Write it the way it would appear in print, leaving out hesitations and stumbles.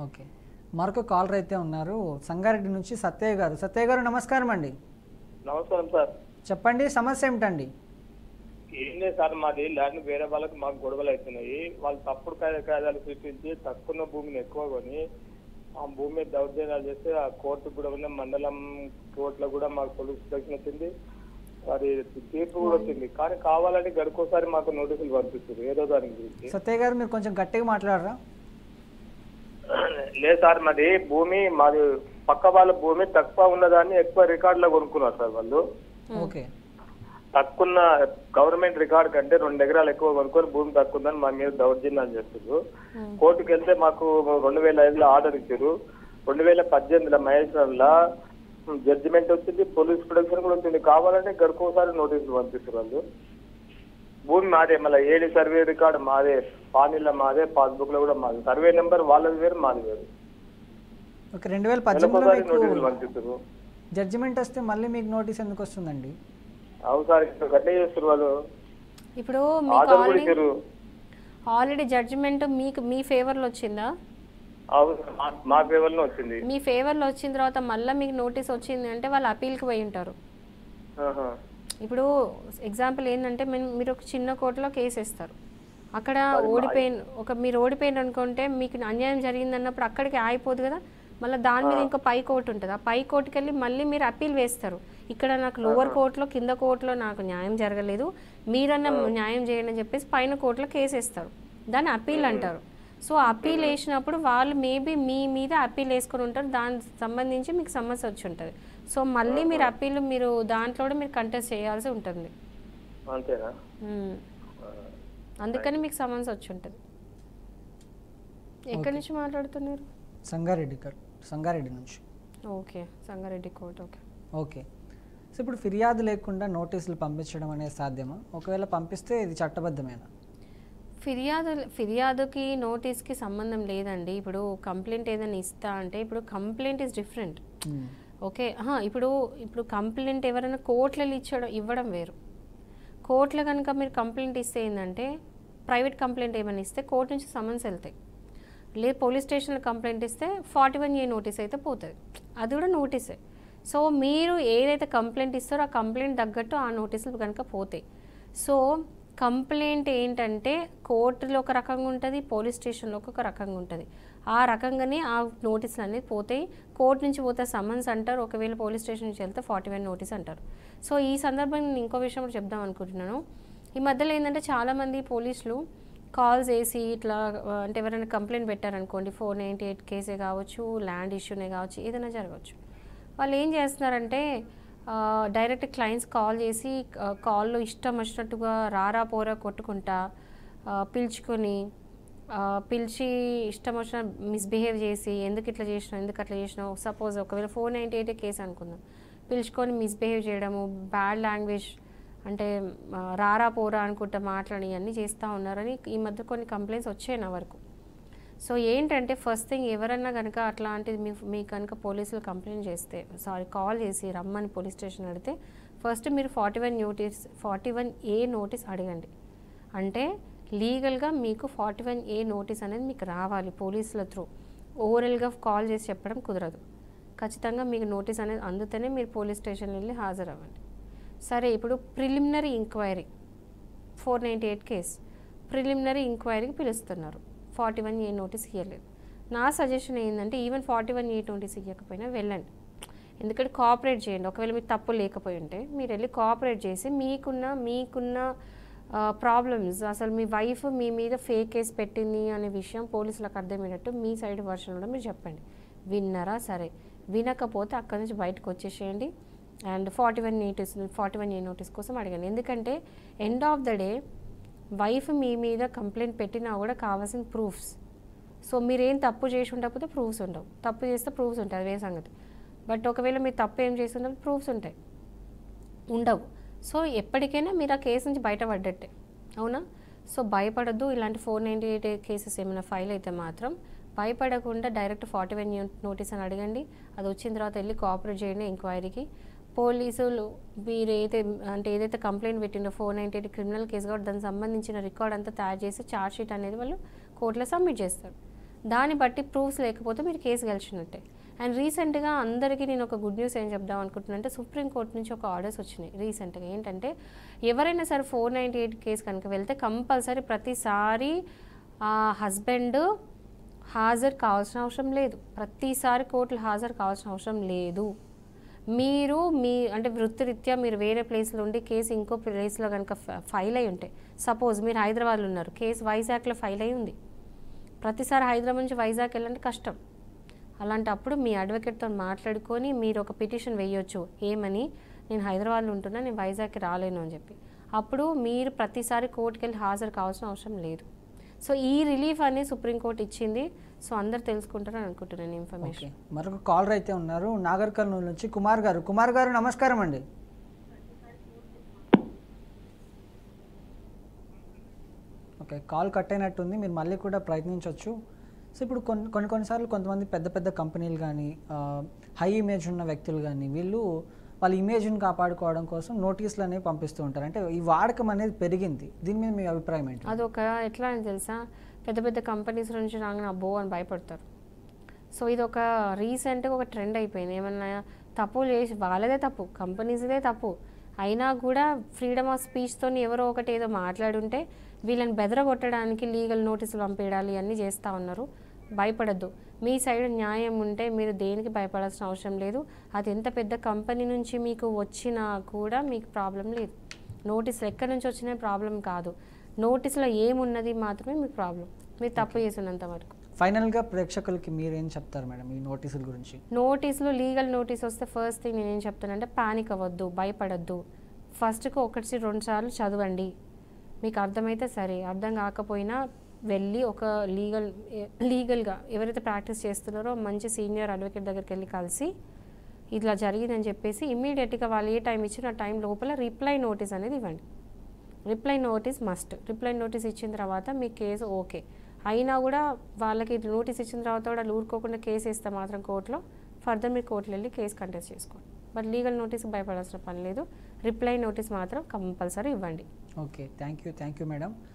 Okay. మరొక caller అయితే ఉన్నారు సంగారెడ్డి నుంచి సత్యయ్య గారు. సత్యయ్య గారు నమస్కారం అండి. నమస్కారం సార్. చెప్పండి సమస్య ఏమిటండి? ఏం లేదు సార్, మాది ల్యాండ్ వేరే వాళ్ళకి మాకు గొడవలు అవుతున్నాయి. వాళ్ళు తప్పుడు కాయిదాలు సృష్టించి తక్కువ భూమిని ఎక్కువ కొని ఆ భూమి మీద దౌర్జన్యాలు చేస్తే ఆ కోర్టు కూడా ఉన్న మండలం కోర్టులో కూడా మాకు పోలీస్ స్టేషన్ వచ్చింది, అది తీర్పు కూడా వచ్చింది. కానీ కావాలని గడుకోసారి మాకు నోటీసులు పంపిస్తారు ఏదో దాని గురించి. సత్యయ్య గారు మీరు కొంచెం గట్టిగా మాట్లాడరా? లేదు సార్, మాది పక్క వాళ్ళ భూమి తక్కువ ఉన్నదాన్ని ఎక్కువ రికార్డులో కొనుక్కున్నారు సార్ వాళ్ళు. ఓకే. తక్కువ గవర్నమెంట్ రికార్డ్ కంటే 2 ఎకరాలు ఎక్కువ కొనుక్కొని భూమి తక్కువ ఉందని మా మీద దౌర్జన్యాలు చేస్తారు. కోర్టుకు వెళ్తే మాకు 2005లో ఆర్డర్ ఇచ్చారు. 2018లో మహేశ్వరంలో జడ్జిమెంట్ వచ్చింది, పోలీస్ ప్రొటెక్షన్ కూడా వచ్చింది. కావాలంటే గడుకోసారి నోటీసులు పంపిస్తారు వాళ్ళు. భూమి మాదే, మళ్ళీ ఏడి సర్వే రికార్డు మాదే, పానీలో మాదే, పాస్బుక్ లో కూడా మాదే. సర్వే నెంబర్ వాళ్ళది వేరు మాది వేరు. ఓకే. 2018లో నోటీసులు పంపిస్తారు. జడ్జిమెంట్ వస్తే మళ్ళీ మీకు నోటీస్ ఎందుకు వస్తుందండి? అవును సార్, గట్లే చేస్తారు వాళ్ళు. ఇప్పుడు ఆర్డర్ కూడా ఇచ్చారు. ఆల్రెడీ జడ్జిమెంట్ మీకు మీ ఫేవర్లో వచ్చిందా? అవును, మా ఫేవర్లో వచ్చింది. మీ ఫేవర్లో వచ్చిన తర్వాత మళ్ళీ మీకు నోటీస్ వచ్చింది అంటే వాళ్ళు అపీల్కి పోయి ఉంటారు. ఇప్పుడు ఎగ్జాంపుల్ ఏంటంటే మీరు ఒక చిన్న కోర్టులో కేసు వేస్తారు, అక్కడ మీరు ఓడిపోయిన అనుకుంటే మీకు అన్యాయం జరిగింది అన్నప్పుడు అక్కడికి ఆగిపోదు కదా, మళ్ళీ దాని మీద ఇంకో పై కోర్టు ఉంటుంది. ఆ పై కోర్టుకి వెళ్ళి మళ్ళీ మీరు అప్పీల్ వేస్తారు. ఇక్కడ నాకు లోవర్ కోర్టులో కింద కోర్టులో నాకు న్యాయం జరగలేదు, మీరన్నా న్యాయం చేయండి అని చెప్పేసి పైన కోర్టులో కేసు వేస్తారు. దాన్ని అప్పీల్ అంటారు. సో అప్పీల్ వేసినప్పుడు వాళ్ళు మేబీ మీ మీద అప్పీల్ వేసుకొని ఉంటారు, దానికి సంబంధించి మీకు సమస్య వచ్చి ఉంటుంది. సో మళ్ళీ మీరు అప్పీల్ మీరు దాంట్లో కూడా మీరు కంటెస్ట్ చేయాల్సి ఉంటుంది. అందుకని మీకు సమస్య వచ్చి ఉంటుంది. ఎక్కడి నుంచి మాట్లాడుతున్నారు? సంగారెడ్డి నుంచి. Okay, Sangareddy court. Okay okay. So ఇప్పుడు ఫిర్యాదు లేకుండా నోటీసులు పంపించడం అనేది సాధ్యమా? ఒకవేళ పంపిస్తే ఇది చట్టబద్ధమేనా? ఫిర్యాదుకి నోటీస్కి సంబంధం లేదండి. ఇప్పుడు కంప్లైంట్ ఏదైనా ఇస్తా అంటే ఇప్పుడు కంప్లైంట్ ఈజ్ డిఫరెంట్. ఓకే. ఇప్పుడు కంప్లైంట్ ఎవరైనా కోర్టులలో ఇవ్వడం వేరు. కోర్టులో కనుక మీరు కంప్లైంట్ ఇస్తే ఏంటంటే ప్రైవేట్ కంప్లైంట్ ఏమైనా ఇస్తే కోర్టు నుంచి సమన్స్ వెళ్తాయి. లేదు పోలీస్ స్టేషన్లో కంప్లైంట్ ఇస్తే 41A నోటీస్ అయితే పోతుంది, అది కూడా నోటీసే. సో మీరు ఏదైతే కంప్లైంట్ ఇస్తారో ఆ కంప్లైంట్ తగ్గట్టు ఆ నోటీసులు కనుక పోతాయి. సో కంప్లైంట్ ఏంటంటే కోర్టులో ఒక రకంగా ఉంటుంది, పోలీస్ స్టేషన్లో ఒక రకంగా ఉంటుంది. ఆ రకంగానే ఆ నోటీసులు అనేది పోతాయి. కోర్టు నుంచి పోతే సమన్స్ అంటారు, ఒకవేళ పోలీస్ స్టేషన్ నుంచి వెళ్తే 41 నోటీస్ అంటారు. సో ఈ సందర్భంగా నేను ఇంకో విషయం కూడా చెప్దాం అనుకుంటున్నాను. ఈ మధ్యలో ఏంటంటే చాలామంది పోలీసులు కాల్స్ వేసి ఇట్లా అంటే ఎవరైనా కంప్లైంట్ పెట్టారనుకోండి, 498 కేసే కావచ్చు, ల్యాండ్ ఇష్యూనే కావచ్చు, ఏదైనా జరగవచ్చు. వాళ్ళు ఏం చేస్తున్నారంటే డైరెక్ట్ క్లయింట్స్ కాల్ చేసి కాల్లో ఇష్టం వచ్చినట్టుగా రారా పోరా కొట్టుకుంటా పిలిచి ఇష్టం వచ్చిన మిస్బిహేవ్ చేసి ఎందుకు ఇట్లా చేసినావు ఎందుకు అట్లా చేసినావు, సపోజ్ ఒకవేళ 498 కేసు అనుకుందాం, పిలుచుకొని మిస్బిహేవ్ చేయడము, బ్యాడ్ లాంగ్వేజ్ అంటే రారా పోరా అనుకుంటా మాట్లాడి అన్నీ చేస్తూ ఉన్నారని ఈ మధ్య కొన్ని కంప్లైంట్స్ వచ్చాయి నా వరకు. సో ఏంటంటే ఫస్ట్ థింగ్ ఎవరన్నా కనుక అట్లాంటిది మీకు కనుక పోలీసులు కంప్లైంట్ చేస్తే కాల్ చేసి రమ్మని పోలీస్ స్టేషన్ అడిగితే ఫస్ట్ మీరు 41A నోటీస్ అడగండి. అంటే లీగల్గా మీకు 41A నోటీస్ అనేది మీకు రావాలి పోలీసుల త్రూ. ఓవరాల్గా కాల్ చేసి చెప్పడం కుదరదు. ఖచ్చితంగా మీకు నోటీస్ అనేది అందుతేనే మీరు పోలీస్ స్టేషన్ వెళ్ళి హాజరవ్వండి. సరే, ఇప్పుడు ప్రిలిమినరీ ఎంక్వైరీ 498 కేసు ప్రిలిమినరీ ఎంక్వైరీకి పిలుస్తున్నారు, 41A నోటీస్ ఇవ్వలేదు. నా సజెషన్ ఏంటంటే ఈవెన్ 41A నోటీస్ ఇవ్వకపోయినా వెళ్ళండి, ఎందుకంటే కోఆపరేట్ చేయండి. ఒకవేళ మీకు తప్పు లేకపోయి ఉంటే మీరు వెళ్ళి కోఆపరేట్ చేసి మీకున్న ప్రాబ్లమ్స్, అసలు మీ వైఫ్ మీ మీద ఫేక్ కేసు పెట్టింది అనే విషయం పోలీసులకు అర్థమయ్యేటట్టు మీ సైడ్ వర్షన్ కూడా మీరు చెప్పండి. విన్నారా? సరే, వినకపోతే అక్కడి నుంచి బయటకు వచ్చేసేయండి అండ్ 41A నోటీస్ కోసం అడగండి. ఎందుకంటే end of the day wife మీ మీద కంప్లైంట్ పెట్టినా కూడా కావాల్సిన ప్రూఫ్స్. సో మీరేం తప్పు చేసి ఉండకపోతే ప్రూఫ్స్ ఉండవు, తప్పు చేస్తే ప్రూఫ్స్ ఉంటాయి, అదే సంగతి. బట్ ఒకవేళ మీరు తప్పు ఏం చేసి ఉన్నప్పుడు ప్రూఫ్స్ ఉండవు. సో ఎప్పటికైనా మీరు ఆ కేసు నుంచి బయటపడ్డట్టే, అవునా? సో భయపడద్దు. ఇలాంటి 498 కేసెస్ ఏమైనా ఫైల్ అయితే మాత్రం భయపడకుండా డైరెక్ట్ 41A నోటీస్ అని అడగండి. అది వచ్చిన తర్వాత వెళ్ళి కోఆపరేట్ చేయండి ఎంక్వైరీకి. పోలీసులు మీరు ఏదైతే కంప్లైంట్ పెట్టిండో 498 క్రిమినల్ కేసు కాబట్టి దానికి సంబంధించిన రికార్డ్ అంతా తయారు చేసి ఛార్జ్ షీట్ అనేది వాళ్ళు కోర్టులో సబ్మిట్ చేస్తారు. దాన్ని బట్టి ప్రూఫ్స్ లేకపోతే మీరు కేసు గెలిచినట్టే. అండ్ రీసెంట్గా అందరికీ నేను ఒక గుడ్ న్యూస్ ఏం చెప్దాం అనుకుంటున్నా అంటే సుప్రీంకోర్టు నుంచి ఒక ఆర్డర్స్ వచ్చినాయి రీసెంట్గా. ఏంటంటే ఎవరైనా సరే 498 కేసు కనుక వెళ్తే కంపల్సరీ ప్రతిసారి హస్బెండ్ హాజరు కావాల్సిన అవసరం లేదు, ప్రతిసారి కోర్టులో హాజరు కావాల్సిన అవసరం లేదు. మీరు అంటే వృత్తిరీత్యా మీరు వేరే ప్లేస్లో ఉండి కేసు ఇంకో ప్లేస్లో కనుక ఫైల్ అయి ఉంటే, సపోజ్ మీరు హైదరాబాద్లో ఉన్నారు, కేసు వైజాగ్లో ఫైల్ అయి ఉంది, ప్రతిసారి హైదరాబాద్ నుంచి వైజాగ్ వెళ్ళాలంటే కష్టం. అలాంటప్పుడు మీ అడ్వకేట్తో మాట్లాడుకొని మీరు ఒక పిటిషన్ వేయొచ్చు, ఏమని నేను హైదరాబాద్లో ఉంటున్నా, నేను వైజాగ్కి రాలేను అని చెప్పి. అప్పుడు మీరు ప్రతిసారి కోర్టుకి వెళ్ళి హాజరు కావాల్సిన అవసరం లేదు. సో ఈ రిలీఫ్ అనేది సుప్రీంకోర్టు ఇచ్చింది. సో అందరు తెలుసుకుంటారని అనుకుంటున్నాను ఇన్ఫర్మేషన్. మరొక కాలర్ అయితే ఉన్నారు నాగర్ కర్నూలు నుంచి కుమార్ గారు. కుమార్ గారు నమస్కారం అండి. ఓకే, కాల్ కట్ అయినట్టుంది, మీరు మళ్ళీ కూడా ప్రయత్నించవచ్చు. సో ఇప్పుడు కొన్నిసార్లు కొంతమంది పెద్ద పెద్ద కంపెనీలు కానీ హై ఇమేజ్ ఉన్న వ్యక్తులు కానీ వీళ్ళు వాళ్ళ ఇమేజ్ని కాపాడుకోవడం కోసం నోటీసులు అనేవి పంపిస్తూ ఉంటారు. అంటే ఈ వాడకం అనేది పెరిగింది, దీని మీద మీ అభిప్రాయం ఏంటి? అదొక ఎట్లా అని తెలుసా, పెద్ద పెద్ద కంపెనీస్ నుంచి రాగానే అబ్బో అని భయపడతారు. సో ఇది ఒక రీసెంట్గా ఒక ట్రెండ్ అయిపోయింది. ఏమన్నా తప్పు చేసి వాళ్ళదే తప్పు, కంపెనీస్దే తప్పు అయినా కూడా ఫ్రీడమ్ ఆఫ్ స్పీచ్తో ఎవరో ఒకటి ఏదో మాట్లాడుంటే వీళ్ళని బెదరగొట్టడానికి లీగల్ నోటీసులు పంపించాలి అన్నీ చేస్తూ ఉన్నారు. భయపడద్దు, మీ సైడ్ న్యాయం ఉంటే మీరు దేనికి భయపడాల్సిన అవసరం లేదు. అది ఎంత పెద్ద కంపెనీ నుంచి మీకు వచ్చినా కూడా మీకు ప్రాబ్లం లేదు. నోటీసులు ఎక్కడి నుంచి వచ్చినా ప్రాబ్లం కాదు, నోటీసులో ఏమున్నది మాత్రమే మీకు ప్రాబ్లం, మీరు తప్పు చేసినంత వరకు. ఫైనల్గా ప్రేక్షకులకి మీరు ఏం చెప్తారు మేడం ఈ నోటీసుల గురించి? నోటీసులు లీగల్ నోటీస్ వస్తే ఫస్ట్ థింగ్ నేనేం చెప్తానంటే పానిక్ అవ్వద్దు, భయపడద్దు. ఫస్ట్కి 1-2 సార్లు చదవండి, మీకు అర్థమైతే సరే, అర్థం కాకపోయినా వెళ్ళి ఒక లీగల్గా ఎవరైతే ప్రాక్టీస్ చేస్తున్నారో మంచి సీనియర్ అడ్వకేట్ దగ్గరికి వెళ్ళి కలిసి ఇట్లా జరిగిందని చెప్పేసి ఇమ్మీడియట్గా వాళ్ళు ఏ టైం ఇచ్చినా ఆ టైం లోపల రిప్లై నోటీస్ అనేది ఇవ్వండి. Reply notice must. Reply notice ఇచ్చిన తర్వాత మీ కేసు ఓకే అయినా కూడా వాళ్ళకి నోటీస్ ఇచ్చిన తర్వాత కూడా ఊరుకోకుండా కేసు వేస్తే మాత్రం కోర్టులో ఫర్దర్ మీరు కోర్టులో వెళ్ళి కేసు కంటెస్ట్ చేసుకోండి. బట్ లీగల్ నోటీస్కి భయపడాల్సిన పని లేదు, రిప్లై నోటీస్ మాత్రం కంపల్సరీ ఇవ్వండి. Okay, thank you madam.